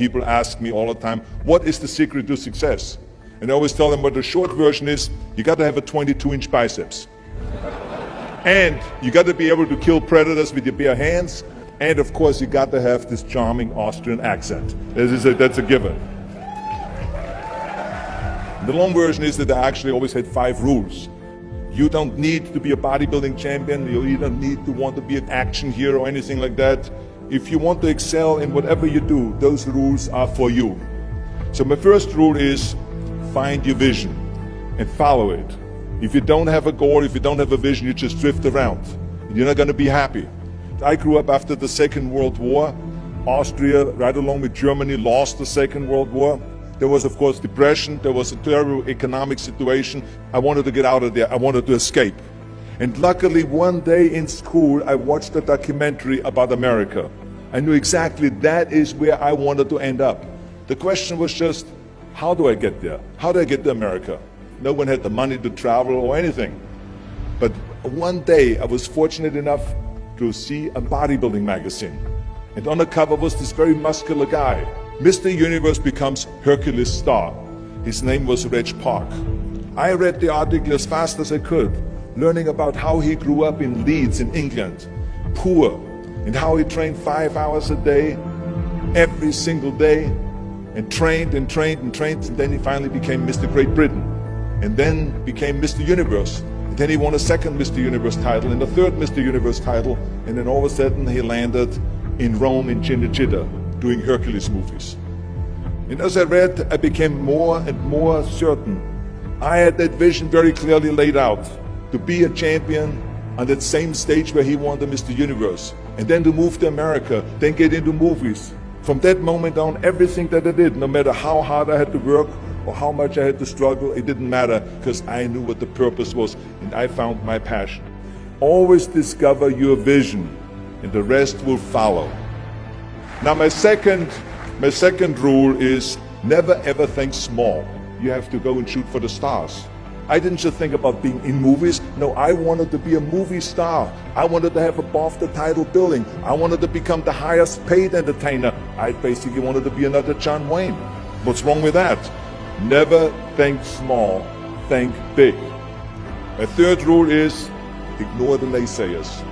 people ask me all the time, what is the secret to success? And I always tell them what the short version is, you got to have a 22-inch biceps. And you got to be able to kill predators with your bare hands. And of course, you got to have this charming Austrian accent. That's a given. The long version is that I actually always had 5 rules. You don't need to be a bodybuilding champion. You don't need to want to be an action hero or anything like that. If you want to excel in whatever you do, those rules are for you. So my first rule is find your vision and follow it. If you don't have a goal, if you don't have a vision, you just drift around. You're not going to be happy. I grew up after the Second World War. Austria, right along with Germany, lost the Second World War. There was, of course, depression. There was a terrible economic situation. I wanted to get out of there. I wanted to escape. And luckily, one day in school, I watched a documentary about America. I knew exactly that is where I wanted to end up. The question was just, how do I get there? How do I get to America? No one had the money to travel or anything. But one day, I was fortunate enough to see a bodybuilding magazine. And on the cover was this very muscular guy. Mr. Universe becomes Hercules star. His name was Reg Park. I read the article as fast as I could, learning about how he grew up in Leeds in England, poor, and how he trained 5 hours a day, every single day, and trained and trained and trained, and then he finally became Mr. Great Britain, and then became Mr. Universe. And then he won a second Mr. Universe title and a third Mr. Universe title, and then all of a sudden he landed in Rome in Cinecittà, doing Hercules movies. And as I read, I became more and more certain. I had that vision very clearly laid out, to be a champion on that same stage where he won the Mr. Universe, and then to move to America, then get into movies. From that moment on, everything that I did, no matter how hard I had to work or how much I had to struggle, it didn't matter, because I knew what the purpose was, and I found my passion. Always discover your vision, and the rest will follow. Now my second rule is never ever think small. You have to go and shoot for the stars. I didn't just think about being in movies. No, I wanted to be a movie star. I wanted to have above the title billing. I wanted to become the highest paid entertainer. I basically wanted to be another John Wayne. What's wrong with that? Never think small, think big. My third rule is ignore the naysayers.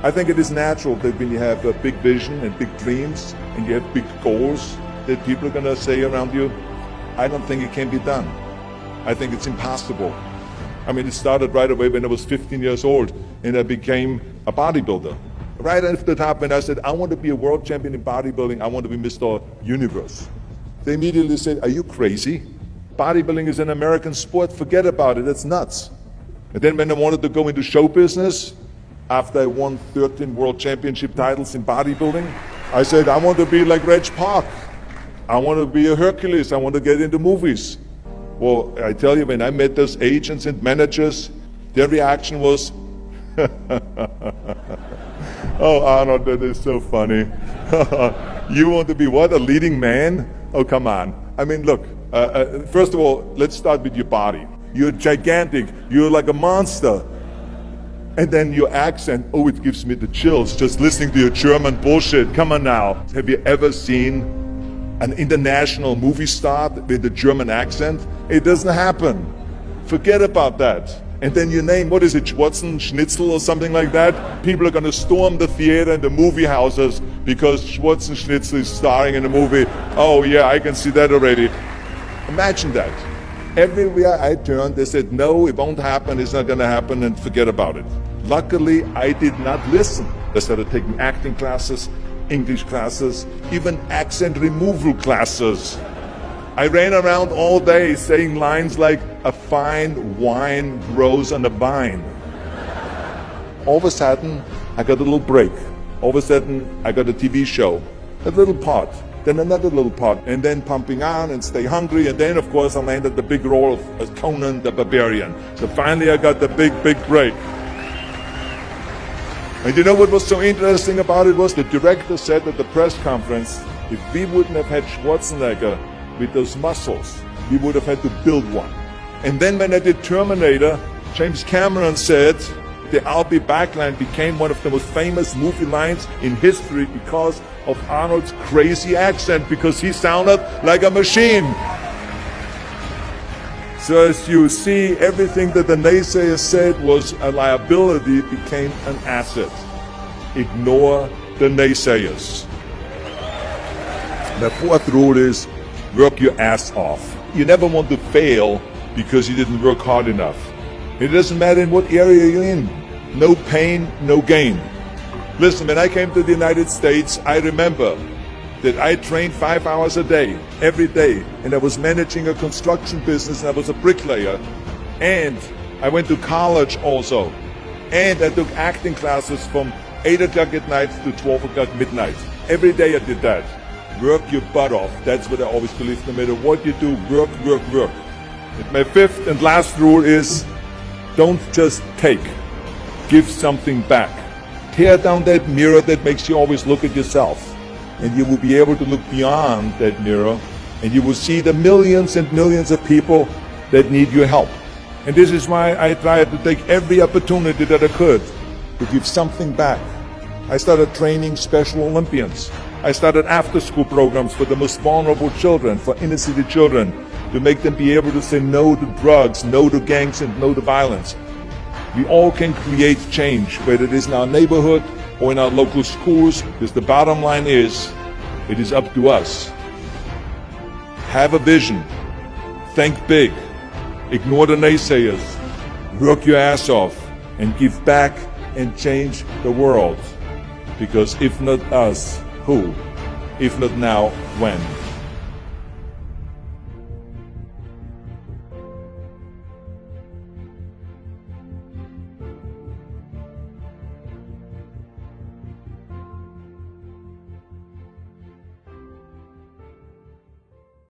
I think it is natural that when you have a big vision and big dreams and you have big goals, that people are going to say around you, I don't think it can be done. I think it's impossible. I mean, it started right away when I was 15 years old and I became a bodybuilder. Right after the top, when I said, I want to be a world champion in bodybuilding, I want to be Mr. Universe. They immediately said, are you crazy? Bodybuilding is an American sport, forget about it, that's nuts. And then when I wanted to go into show business, after I won 13 world championship titles in bodybuilding, I said, I want to be like Reg Park. I want to be a Hercules. I want to get into movies. Well, I tell you, when I met those agents and managers, their reaction was, oh, Arnold, that is so funny. You want to be what, a leading man? Oh, come on. I mean, look, first of all, let's start with your body. You're gigantic. You're like a monster. And then your accent, oh, it gives me the chills just listening to your German bullshit. Come on now. Have you ever seen an international movie star with a German accent? It doesn't happen. Forget about that. And then your name, what is it, Schwarzen, Schnitzel or something like that? People are going to storm the theater and the movie houses because Schwarzen Schnitzel is starring in a movie. Oh yeah, I can see that already. Imagine that. Everywhere I turned, they said, no, it won't happen, it's not going to happen, and forget about it. Luckily, I did not listen. I started taking acting classes, English classes, even accent removal classes. I ran around all day saying lines like, a fine wine grows on a vine. All of a sudden, I got a little break. All of a sudden, I got a TV show, a little part. Then another little part, and then Pumping On and Stay Hungry, and then of course I landed the big role of Conan the Barbarian. So finally I got the big break. And you know what was so interesting about it was the director said at the press conference, if we wouldn't have had Schwarzenegger with those muscles, we would have had to build one. And then when I did Terminator, James Cameron said, the "I'll be back" line became one of the most famous movie lines in history because of Arnold's crazy accent, because he sounded like a machine. So as you see, everything that the naysayers said was a liability became an asset. Ignore the naysayers. The fourth rule is work your ass off. You never want to fail because you didn't work hard enough. It doesn't matter in what area you're in. No pain, no gain. Listen, when I came to the United States, I remember that I trained 5 hours a day, every day, and I was managing a construction business, and I was a bricklayer, and I went to college also, and I took acting classes from 8 o'clock at night to 12 o'clock midnight. Every day I did that. Work your butt off. That's what I always believe. No matter what you do, work, work, work. And my fifth and last rule is, don't just take. Give something back. Tear down that mirror that makes you always look at yourself. And you will be able to look beyond that mirror, and you will see the millions and millions of people that need your help. And this is why I tried to take every opportunity that I could to give something back. I started training Special Olympians. I started after-school programs for the most vulnerable children, for inner-city children, to make them be able to say no to drugs, no to gangs, and no to violence. We all can create change, whether it is in our neighborhood or in our local schools, because the bottom line is, it is up to us. Have a vision. Think big. Ignore the naysayers. Work your ass off and give back and change the world. Because if not us, who? If not now, when?